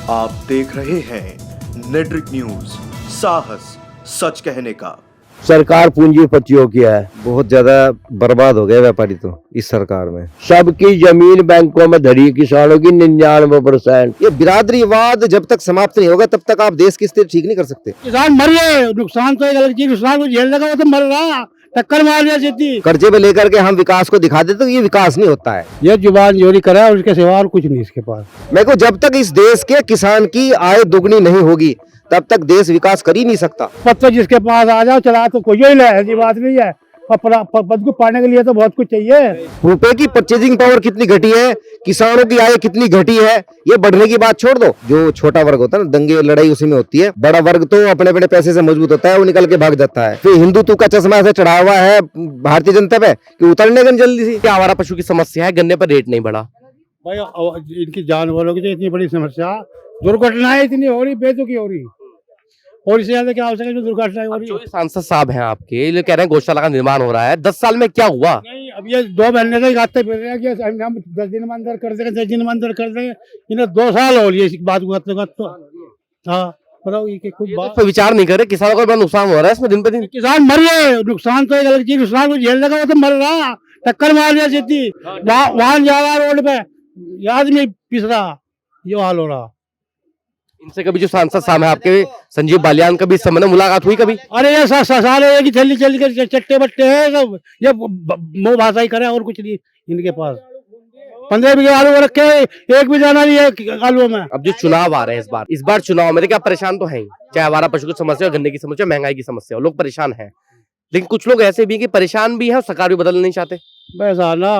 आप देख रहे हैं नेट्रिक न्यूज, साहस सच कहने का। सरकार पूंजीपतियों की है, बहुत ज्यादा बर्बाद हो गए व्यापारी तो इस सरकार में। सबकी जमीन बैंकों में धरी, किसानों की 99%। ये बिरादरीवाद जब तक समाप्त नहीं होगा तब तक आप देश की स्थिति ठीक नहीं कर सकते। किसान मर रहे, नुकसान तो एक अलग चीज, किसान को झेल लगा वो तो मर रहा, टक्कर मार रहा सीधी। कर्जे में लेकर के हम विकास को दिखा देते तो ये विकास नहीं होता है। ये जुबान जोरी करा और उसके सिवा और कुछ नहीं इसके पास। मैं को जब तक इस देश के किसान की आय दुगनी नहीं होगी तब तक देश विकास कर ही नहीं सकता। पद तो जिसके पास आ जाओ चला तो कोई ही ले, ऐसी बात नहीं है। पद को पाने के लिए तो बहुत कुछ चाहिए। रुपए की परचेजिंग पावर कितनी घटी है, किसानों की आय कितनी घटी है, ये बढ़ने की बात छोड़ दो। जो छोटा वर्ग होता है ना, दंगे लड़ाई उसी में होती है। बड़ा वर्ग तो अपने अपने पैसे से मजबूत होता है, वो निकल के भाग जाता है। फिर हिंदुत्व का चश्मा ऐसे चढ़ा हुआ है भारतीय जनता पे कि उतरने का जल्दी से। क्या आवारा पशु की समस्या है, गन्ने पर रेट नहीं बढ़ा। भाई इनकी जानवरों की तो इतनी बड़ी समस्या, दुर्घटनाएं इतनी हो रही, बेतुकी हो रही, और इससे ज्यादा क्या हो सके जो दुर्घटनाएं हो रही। जो सांसद साहब हैं आपके, ये कह रहे हैं गौशाला का निर्माण हो रहा है, 10 साल में क्या हुआ? नहीं, अब ये 2 महीने से गाते फिर रहे हैं कि हम 10 दिन में अंदर कर देंगे, 10 दिन में अंदर कर देंगे। इन्हें 2 साल हो लिए इस बात को तो। हाँ बताओ, ये कुछ बात तो विचार नहीं करे, किसानों को बड़ा नुकसान हो रहा है इसमें दिन पे दिन। किसान मर रहे, नुकसान तो एक अलग चीज, किसान को झेल लगा वो तो मर रहा, टक्कर मार रहा सीधी, वाहन जा रहा रोड पे, याद नहीं पिस रहा, ये हाल हो रहा। इनसे कभी जो सांसद साहब है आपके, संजीव बालियान, कभी इस समय मुलाकात हुई कभी? अरे ये सारे एक ही थैली चल के चट्टे बट्टे हैं सब, ये मुंह भाषा ही करे और कुछ नहीं इनके पास। 15 बीघे आलू रखे, एक भी दाना नहीं है आलू में। अब जो चुनाव आ रहे हैं इस बार चुनाव में देखिए आप परेशान तो हैं, चाहे आवारा पशु की समस्या हो, गन्ने की समस्या, महंगाई की समस्या हो, लोग परेशान हैं। लेकिन कुछ लोग ऐसे भी हैं कि परेशान भी है, सरकार भी बदलना नहीं चाहते। वैसा ना,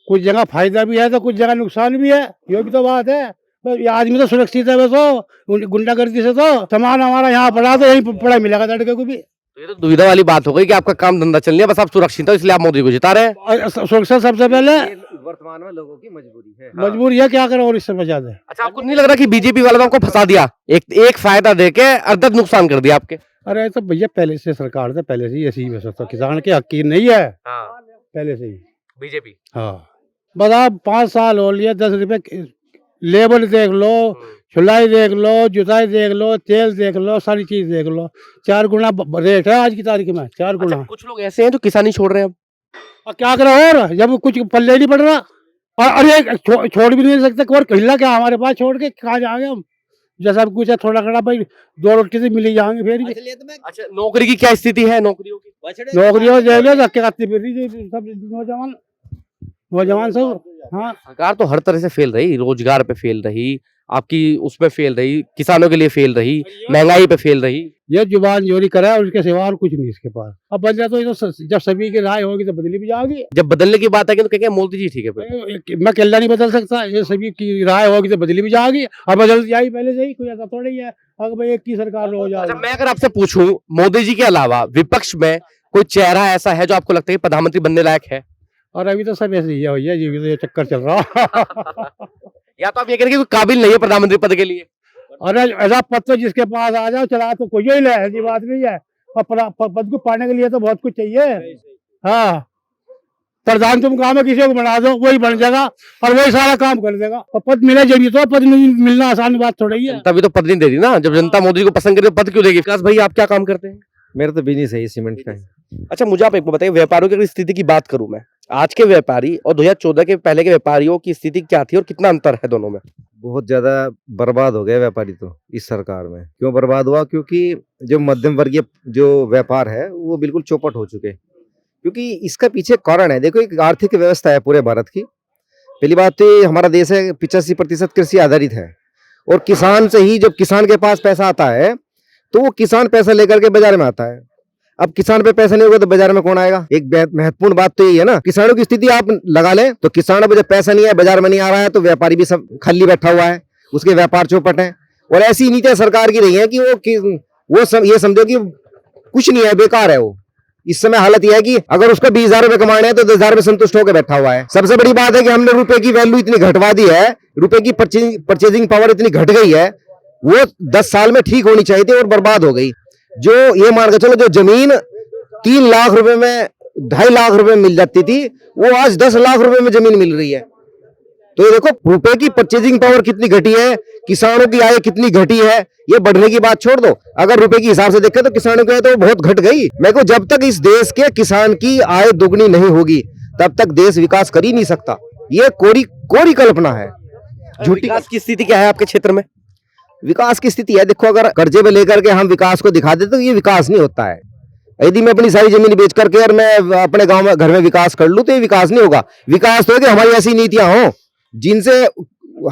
कुछ जगह फायदा भी है तो कुछ जगह नुकसान भी है, ये भी तो बात है। ये आदमी तो सुरक्षित है, वैसे गुंडागर्दी से तो सामान हमारा यहाँ पड़ा तो यही पड़ा मिलेगा लड़के को भी। तो ये तो दुविधा वाली बात हो गई कि आपका काम धंधा चल रहा है, बस आप सुरक्षित हो इसलिए आप मोदी को जिता रहे हैं। सुरक्षा सबसे पहले, वर्तमान में लोगों की मजबूरी है। मजबूरी है, क्या करो और इससे बचा दे। अच्छा, आपको नहीं लग रहा कि बीजेपी वालों ने आपको फंसा दिया, एक फायदा देके अर्धत नुकसान कर दिया आपके? अरे तो भैया पहले से सरकार से पहले से ही ऐसी व्यवस्था, किसान के हक की नहीं है पहले से ही बीजेपी। हाँ बस आप 5 साल हो लिए, 10 रुपए लेबर देख लो, छुलाई देख लो, जुताई देख लो, तेल देख लो, सारी चीज देख लो, 4 गुना रेट है आज की तारीख में, 4 गुना। अच्छा, कुछ लोग ऐसे हैं जो किसानी छोड़ रहे हैं अब। और क्या करो, और जब कुछ पल्ले नहीं पड़ रहा, और अरे छोड़ भी नहीं सकते, और हिला क्या हमारे पास छोड़ के कहाँ जाएंगे हम। जैसा अब कुछ है थोड़ा खड़ा भाई, 2 रोटी से मिल ही जाएंगे फिर भी। अच्छा, नौकरी की क्या स्थिति है? नौकरियों की नौकरियों धक्के खाते फिर रही सब नौजवान सब। हाँ सरकार तो हर तरह से फेल रही, रोजगार पे फेल रही, आपकी उसमें फेल रही, किसानों के लिए फेल रही, महंगाई पे फेल रही। ये जुबान जोरी करा है और उसके सिवा और कुछ नहीं इसके पास। अब बन जाए तो ये तो जब सभी की राय होगी तो बदली भी जाएगी। जब बदलने की बात है तो क्या मोदी जी ठीक है फिर? मैं अकेला नहीं बदल सकता, ये सभी की राय होगी तो बदली भी जाएगी, और बदल जाएगी पहले से ही, कोई ऐसा थोड़ा ही है अगर भाई एक की सरकार हो जाए। अच्छा, मैं अगर आपसे पूछूं, मोदी जी के अलावा विपक्ष में कोई चेहरा ऐसा है जो आपको लगता है प्रधानमंत्री बनने लायक है? और अभी तो सब ऐसे ही है भैया, ये चक्कर चल रहा। या तो आप ये कह रहे हैं कि काबिल नहीं है प्रधानमंत्री पद के लिए? अरे ऐसा पद तो जिसके पास आ जाओ चला तो कोई ही ले, ऐसी बात नहीं है। और पद को पाने के लिए तो बहुत कुछ चाहिए। हाँ प्रधान तुम काम है, किसी को बना दो वही बन जाएगा और वही सारा काम कर देगा, और पद मिले जरूरी, तो पद मिलना आसान बात थोड़ी है। तभी तो पद नहीं दे रही ना, जब जनता मोदी को पसंद करे पद क्यों देगी? विकास भाई आप क्या काम करते हैं? मेरा तो बिजनेस है सीमेंट का। अच्छा, मुझे आप एक बात बताइए, व्यापारियों की अगर स्थिति की बात करूं मैं, आज के व्यापारी और 2014 के पहले के व्यापारियों की स्थिति क्या थी और कितना अंतर है दोनों में? बहुत ज्यादा बर्बाद हो गए व्यापारी तो इस सरकार में। क्यों बर्बाद हुआ? क्योंकि जो मध्यम वर्गीय जो व्यापार है वो बिल्कुल चौपट हो चुके। क्योंकि इसका पीछे कारण है, देखो एक आर्थिक व्यवस्था है पूरे भारत की। पहली बात तो हमारा देश है 85% कृषि आधारित है, और किसान से ही, जब किसान के पास पैसा आता है तो वो किसान पैसा लेकर के बाजार में आता है। अब किसान पे पैसा नहीं होगा तो बाजार में कौन आएगा? एक महत्वपूर्ण बात तो यही है ना। किसानों की स्थिति आप लगा लें तो किसानों पे जब पैसा नहीं है, बाजार में नहीं आ रहा है, तो व्यापारी भी सब खाली बैठा हुआ है, उसके व्यापार चौपट है। और ऐसी नीतियां सरकार की रही है कि ये समझो कि कुछ नहीं है, बेकार है वो। इस समय हालत यह है कि अगर उसको 20,000 रुपए कमाने हैं तो 10,000 में संतुष्ट होकर बैठा हुआ है। सबसे बड़ी बात है कि हमने रुपए की वैल्यू इतनी घटवा दी है, रुपए की परचेजिंग पावर इतनी घट गई है, वो 10 साल में ठीक होनी चाहिए थी और बर्बाद हो गई। जो ये मान के चलो, जो जमीन 3 लाख रुपए में 2.5 लाख रुपए में मिल जाती थी, वो आज 10 लाख रुपए में जमीन मिल रही है। तो ये देखो रुपए की परचेजिंग पावर कितनी घटी है, किसानों की आय कितनी घटी है। ये बढ़ने की बात छोड़ दो, अगर रुपए के हिसाब से देखें तो किसानों की आय तो बहुत घट गई। मैं को जब तक इस देश के किसान की आय दुगनी नहीं होगी तब तक देश विकास कर ही नहीं सकता। ये कोरी कोरी कल्पना है, झूठी। विकास की स्थिति क्या है आपके क्षेत्र में? विकास की स्थिति है, देखो अगर कर्जे पे लेकर के हम विकास को दिखा देते तो ये विकास नहीं होता है। यदि मैं अपनी सारी जमीन बेच करके और मैं अपने गांव में घर में विकास कर लूं तो ये विकास नहीं होगा। विकास तो है कि हमारी ऐसी नीतियां हो जिनसे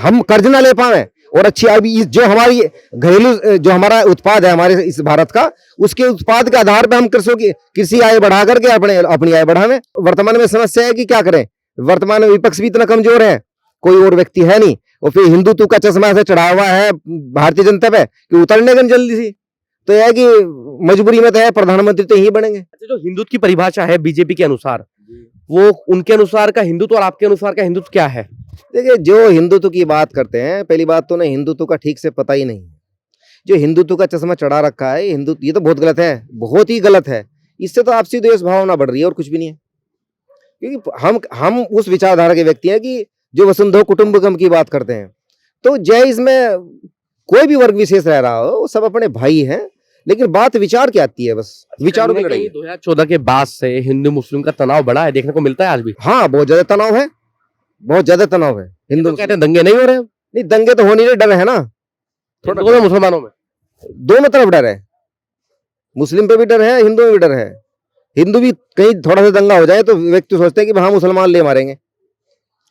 हम कर्ज ना ले पाए और अच्छी अभी जो हमारी घरेलू जो हमारा उत्पाद है हमारे इस भारत का, उसके उत्पाद के आधार पर हम कृषि आय बढ़ा करके अपनी आय बढ़ावें। वर्तमान में समस्या है कि क्या करें, वर्तमान में विपक्ष भी इतना कमजोर है, कोई और व्यक्ति है नहीं, और फिर हिंदुत्व का चश्मा ऐसे चढ़ा हुआ है भारतीय जनता पे कि उतरने का जल्दी सी। तो यह है कि मजबूरी में तो है, प्रधानमंत्री तो यही बनेंगे। अच्छा, जो हिंदुत्व की परिभाषा है बीजेपी के अनुसार, वो उनके अनुसार का हिंदुत्व और आपके अनुसार का हिंदुत्व क्या है? देखिए, जो हिंदुत्व की बात करते हैं, पहली बात तो ना हिंदुत्व का ठीक से पता ही नहीं। जो हिंदुत्व का चश्मा चढ़ा रखा है हिंदुत्व, ये तो बहुत गलत है, बहुत ही गलत है। इससे तो आपसी द्वेष भावना बढ़ रही है और कुछ भी नहीं है। क्योंकि हम उस विचारधारा के व्यक्ति हैं कि जो वसुंधरा कुटुंबकम की बात करते हैं, तो जय इसमें कोई भी वर्ग विशेष रह रहा हो, वो सब अपने भाई हैं। लेकिन बात विचार की आती है, बस विचारों की लड़ाई। 2014 के बाद से हिंदू मुस्लिम का तनाव बढ़ा है, देखने को मिलता है आज भी। हाँ, बहुत ज्यादा तनाव है, बहुत ज्यादा तनाव है। हिंदू तो कहते हैं दंगे नहीं हो रहे? नहीं, दंगे तो होने नहीं, डर है ना हिंदुओं में मुसलमानों में दोनों तरफ डर है। मुस्लिम पे भी डर है, हिंदू में भी डर है। हिंदू भी कहीं थोड़ा सा दंगा हो जाए तो व्यक्ति सोचते हैं कि हाँ मुसलमान ले मारेंगे।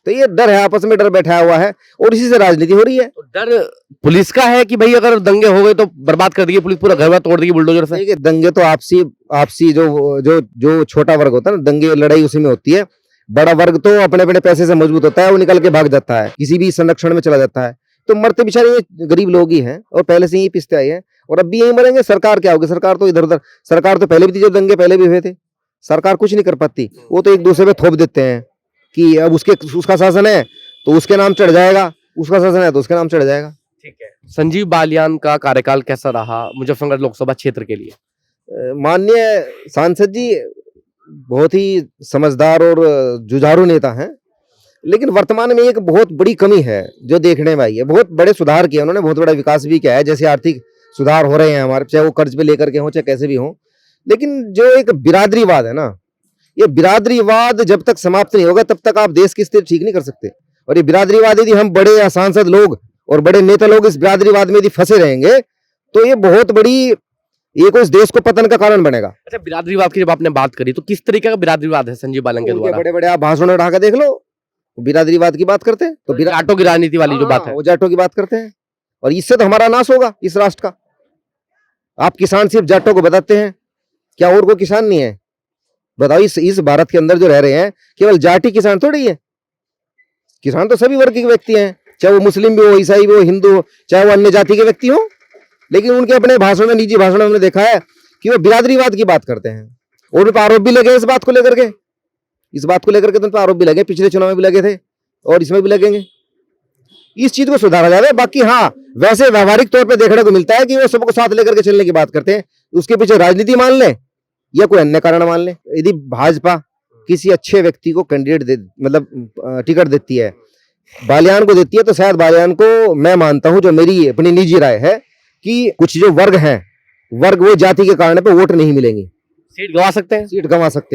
तो ये डर है, आपस में डर बैठा हुआ है और इसी से राजनीति हो रही है। तो डर पुलिस का है कि भाई अगर दंगे हो गए तो बर्बाद कर देगी पुलिस, पूरा घर तोड़ देगी बुलडोजर से। देखिए, दंगे तो आपसी जो छोटा वर्ग होता है ना, दंगे लड़ाई उसी में होती है। बड़ा वर्ग तो अपने अपने पैसे से मजबूत होता है, वो निकल के भाग जाता है, किसी भी संरक्षण में चला जाता है। तो मरते बेचारे ये गरीब लोग ही हैं और पहले से ही पिसते आए हैं और अब भी यही मरेंगे। सरकार क्या होगी? सरकार तो इधर उधर, सरकार तो पहले भी थी, जो दंगे पहले भी हुए थे, सरकार कुछ नहीं कर पाती। वो तो एक दूसरे पे थोप देते हैं कि अब उसका शासन है तो उसके नाम चढ़ जाएगा, उसका शासन है तो उसके नाम चढ़ जाएगा। ठीक है। संजीव बालियान का कार्यकाल कैसा रहा मुजफ्फरनगर लोकसभा क्षेत्र के लिए? माननीय सांसद जी बहुत ही समझदार और जुझारू नेता हैं, लेकिन वर्तमान में एक बहुत बड़ी कमी है जो देखने में आई है। बहुत बड़े सुधार किए उन्होंने, बहुत बड़ा विकास भी किया है, जैसे आर्थिक सुधार हो रहे हैं हमारे, चाहे वो कर्ज पे लेकर के हो चाहे कैसे भी हो। लेकिन जो एक बिरादरीवाद है ना, ये बिरादरीवाद जब तक समाप्त नहीं होगा तब तक आप देश की स्थिति ठीक नहीं कर सकते। और ये बिरादरीवाद यदि हम बड़े सांसद लोग और बड़े नेता लोग इस बिरादरीवाद में यदि फंसे रहेंगे तो ये बहुत बड़ी, ये कोई देश को पतन का कारण बनेगा। अच्छा, बिरादरीवाद की जब आपने बात करी तो किस तरीके का बिरादरीवाद है संजीव बालियान के द्वारा? बड़े बड़े आप भाषण उठा के देख लो, बिरादरीवाद की बात करते हैं तो जाटों की राजनीति वाली जो बात है, वो जाटों की बात करते हैं। और इससे तो हमारा नाश होगा इस राष्ट्र का। आप किसान सिर्फ जाटों को बताते हैं, क्या और कोई किसान नहीं है? बताओ, इस भारत के अंदर जो रह रहे हैं केवल जाति किसान थोड़ी है, किसान तो सभी वर्ग के व्यक्ति हैं, चाहे वो मुस्लिम भी हो, ईसाई भी हो, हिंदू हो, चाहे वो अन्य जाति के व्यक्ति हो। लेकिन उनके अपने भाषण में, निजी भाषण में हमने देखा है कि वो बिरादरीवाद की बात करते हैं और उन पर आरोप भी लगे इस बात को लेकर के, तो उन पर आरोप भी लगे, पिछले चुनाव में भी लगे थे और इसमें भी लगेंगे। इस चीज को सुधारा जाए। बाकी हाँ, वैसे व्यवहारिक तौर पे देखने को मिलता है कि वो सबको साथ लेकर के चलने की बात करते हैं, उसके पीछे राजनीति मान ले या कोई अन्य कारण मान ले। यदि भाजपा किसी अच्छे व्यक्ति को कैंडिडेट मतलब टिकट देती है, बालियान को देती है, तो शायद बालियान को, मैं मानता हूं, जो मेरी अपनी निजी राय है, कि कुछ जो वर्ग हैं, वो जाति के कारण पे वोट नहीं मिलेंगी, सीट गंवा सकते हैं,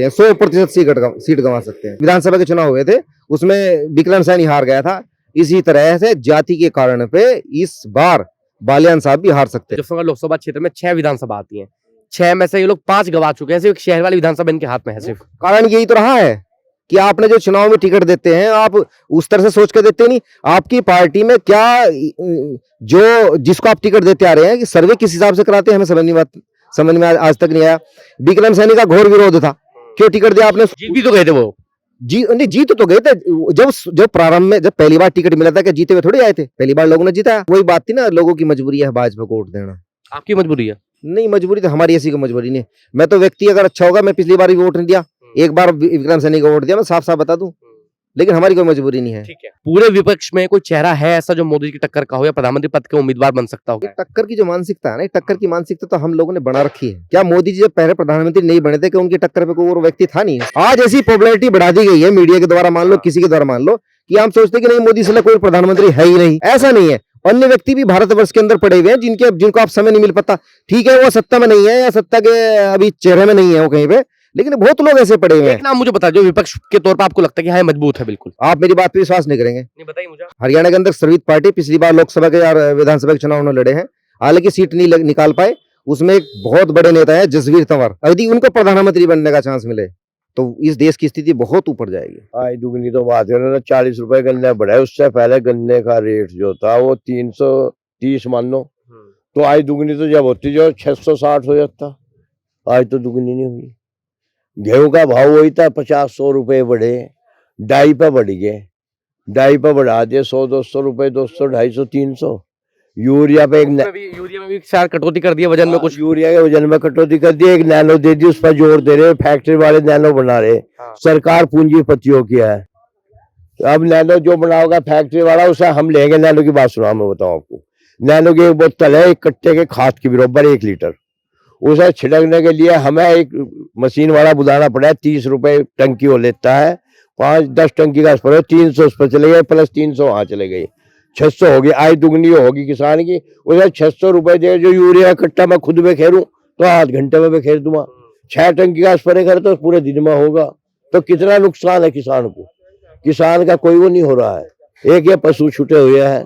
100% सीट गंवा सकते हैं। विधानसभा के चुनाव हुए थे, उसमें विक्रम सैनी हार गया था। इसी तरह से जाति के कारण पे इस बार बालियान साहब भी हार सकते हैं। मुजफ्फरनगर लोकसभा क्षेत्र में 6 विधानसभा आती हैं, 6 में से ये लोग 5 गवा चुके हैं, सिर्फ शहर वाली विधानसभा इनके हाथ में है। सिर्फ कारण यही तो रहा है कि आपने जो चुनाव में टिकट देते हैं, आप उस तरह से सोच के देते नहीं। आपकी पार्टी में क्या, जो जिसको आप टिकट देते आ रहे हैं, कि सर्वे किस हिसाब से कराते हैं, हमें समझ में आज तक नहीं आया। विक्रम सैनी का घोर विरोध था, क्यों टिकट दिया आपने? जीत भी तो गए थे वो, जीत तो गए थे। जब प्रारंभ में, जब पहली बार टिकट मिला था, क्या जीते हुए थोड़ी आए थे? पहली बार लोगों ने जीता। वही बात थी ना, लोगों की मजबूरी है भाजपा को वोट देना। आपकी मजबूरी है? नहीं, मजबूरी तो हमारी ऐसी कोई मजबूरी नहीं है। मैं तो व्यक्ति अगर अच्छा होगा, मैं पिछली बार भी वोट नहीं दिया, एक बार विक्रम सैनी को वोट दिया, मैं साफ साफ बता दूं। लेकिन हमारी कोई मजबूरी नहीं है। ठीक है। पूरे विपक्ष में कोई चेहरा है ऐसा जो मोदी की टक्कर का हो या प्रधानमंत्री पद के उम्मीदवार बन सकता हो? टक्कर की जो मानसिकता है ना, टक्कर की मानसिकता तो हम लोगों ने बना रखी है। क्या मोदी जी जब पहले प्रधानमंत्री नहीं बने थे, कि उनकी टक्कर पे कोई और व्यक्ति था नहीं? आज ऐसी पॉपुलैरिटी बढ़ा दी गई है मीडिया के द्वारा, मान लो, किसी के द्वारा मान लो, कि हम सोचते कि नहीं मोदी से कोई प्रधानमंत्री है ही नहीं, ऐसा नहीं है। अन्य व्यक्ति भी भारतवर्ष के अंदर पड़े हुए हैं जिनको आप समय नहीं मिल पाता। ठीक है वो सत्ता में नहीं है या सत्ता के अभी चेहरे में नहीं है वो कहीं पे, लेकिन बहुत लोग ऐसे पड़े हुए हैं। एक नाम मुझे बता, जो विपक्ष के तौर पर आपको लगता है कि हाँ मजबूत है बिल्कुल। आप मेरी बात पे विश्वास नहीं करेंगे। नहीं बताइए मुझे। हरियाणा के अंदर सर्वित पार्टी पिछली बार लोकसभा के और विधानसभा के चुनाव उन्होंने लड़े हैं, हालांकि सीट नहीं निकाल पाए। उसमें एक बहुत बड़े नेता है जसवीर तंवर, यदि उनको प्रधानमंत्री बनने का चांस मिले तो इस देश की स्थिति बहुत ऊपर जाएगी। आय दुगनी तो बात है, उन्होंने 40 रुपए गन्ने बढ़ाए। उससे पहले गन्ने का रेट जो था वो 330 मान लो, तो आय दुगनी तो जब होती जो 660 हो जाता, आज तो दुगनी नहीं हुई। गेहूं का भाव वही था 50-100 रुपए बढ़े, डाई पे बढ़ गए, डाई पे बढ़ा दिए 100-200 रुपए, 200-250-300। यूरिया पे यूरिया में भी शायद कटौती कर दिया वजन में कुछ। यूरिया के वजन में कटौती कर दी, एक नैनो दे दी, उस पर जोर दे रहे, फैक्ट्री वाले नैनो बना रहे। सरकार पूंजीपतियों की है, अब नैनो जो बनाओगा फैक्ट्री वाला उसे हम लेंगे। नैनो की बात सुना, मैं बताऊं आपको, नैनो की एक बोतल है एक कट्टे के खाद की बराबर 1 लीटर, उसे छिड़कने के लिए हमें एक मशीन वाला बुलाना पड़ा है। 30 रुपए टंकी वो लेता है, 5-10 टंकी का 300 उस पर चले गए, प्लस 300 वहां चले गए, 600 होगी। आय दुगनी होगी किसान की, उसे 600 रुपए दे। जो यूरिया कट्टा मैं खुद बेखेरूं तो आध घंटे में बेखेर दूंगा, 6 टंकी का स्प्रे करे तो पूरे दिन में होगा। तो कितना नुकसान है किसान को, किसान का कोई वो नहीं हो रहा है। एक ये पशु छूटे हुए हैं,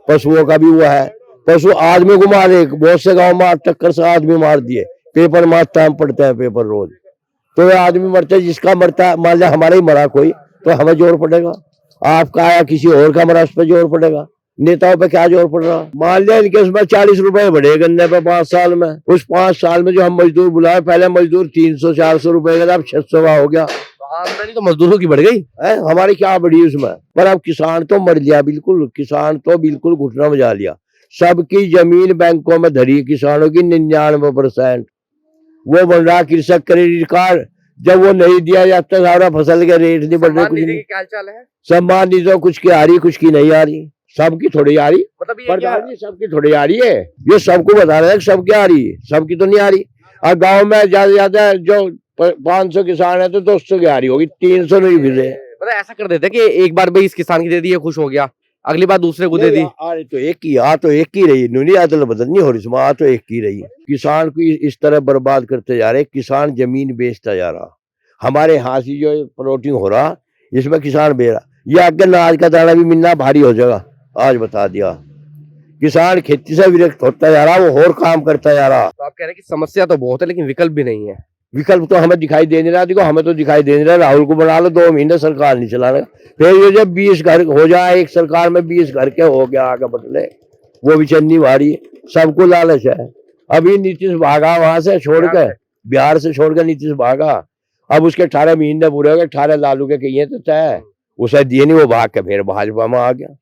पशुओं का भी हुआ है, पशु आदमी को मारे, बहुत से गाँव में टक्कर से आदमी मार दिए। पेपर मारता हम पढ़ते हैं पेपर रोज, तो वे आदमी मरते हैं। जिसका मरता है, मान लिया हमारा ही मरा कोई, तो हमें जोर पड़ेगा, आपका या किसी और का मरा उस पर जोर पड़ेगा, नेताओं पे क्या जोर पड़ रहा। मान लिया इनके उसमें 40 रुपए बढ़े गन्ने पे 5 साल में, उस 5 साल में जो हम मजदूर बुलाए, पहले मजदूर 300-400 रुपए का, अब 600 का हो गया। आमदनी तो मजदूरों की बढ़ गई है, हमारी क्या बढ़ी उसमें। पर अब किसान तो मर लिया, बिल्कुल किसान तो बिल्कुल घुटना बजा लिया। सबकी जमीन बैंकों में धरी, किसानों की 99%। वो बन रहा कृषक क्रेडिट कार्ड, जब वो नहीं दिया जाता सारा फसल के रेट नहीं बढ़ रहे, कुछ नहीं। क्या चाल है? सम्मान निधि कुछ की आ रही, कुछ की नहीं आ रही, सबकी थोड़ी आ रही। मतलब ये प्रधान जी सबकी थोड़ी आ रही है, ये सबको बता रहे हैं सबकी आ रही है, सबकी तो नहीं आ रही। और गांव में ज्यादा ज्यादा जो 500 किसान है तो 200 की आ रही होगी, 300 नहीं फिर रहे। मतलब ऐसा कर देते कि एक बार भाई इस किसान की दे दी, ये खुश हो गया, अगली बार दूसरे को दे दी। अरे तो एक ही, तो एक ही रही, नुनी अदल बदल नहीं हो रही, इसमें तो एक ही रही। किसान को इस तरह बर्बाद करते जा रहे, किसान जमीन बेचता जा रहा। हमारे यहाँ से जो प्लॉटिंग हो रहा, इसमें किसान बेच रहा। ये आगे अनाज का दाना भी मिलना भारी हो जाएगा, आज बता दिया। किसान खेती से विरक्त होता जा रहा, वो और काम करता जा रहा। तो आप कह रहे हैं कि समस्या तो बहुत है लेकिन विकल्प भी नहीं है। विकल्प तो हमें दिखाई दे नहीं रहा, देखो हमें तो दिखाई दे नहीं रहा। राहुल को बना लो, 2 महीने सरकार नहीं चला रहा, फिर ये जब 20 घर हो जाए एक सरकार में, 20 घर के हो गया आगे बदले, वो भी चन्नी भारी, सबको लालच है। अभी नीतीश भागा वहां से छोड़कर, बिहार से छोड़कर नीतीश भागा, अब उसके 18 महीने पूरे हो गए, 18 लालू के कहिए तो तय, उसे दिए नहीं, वो भाग के फिर भाजपा में आ गया।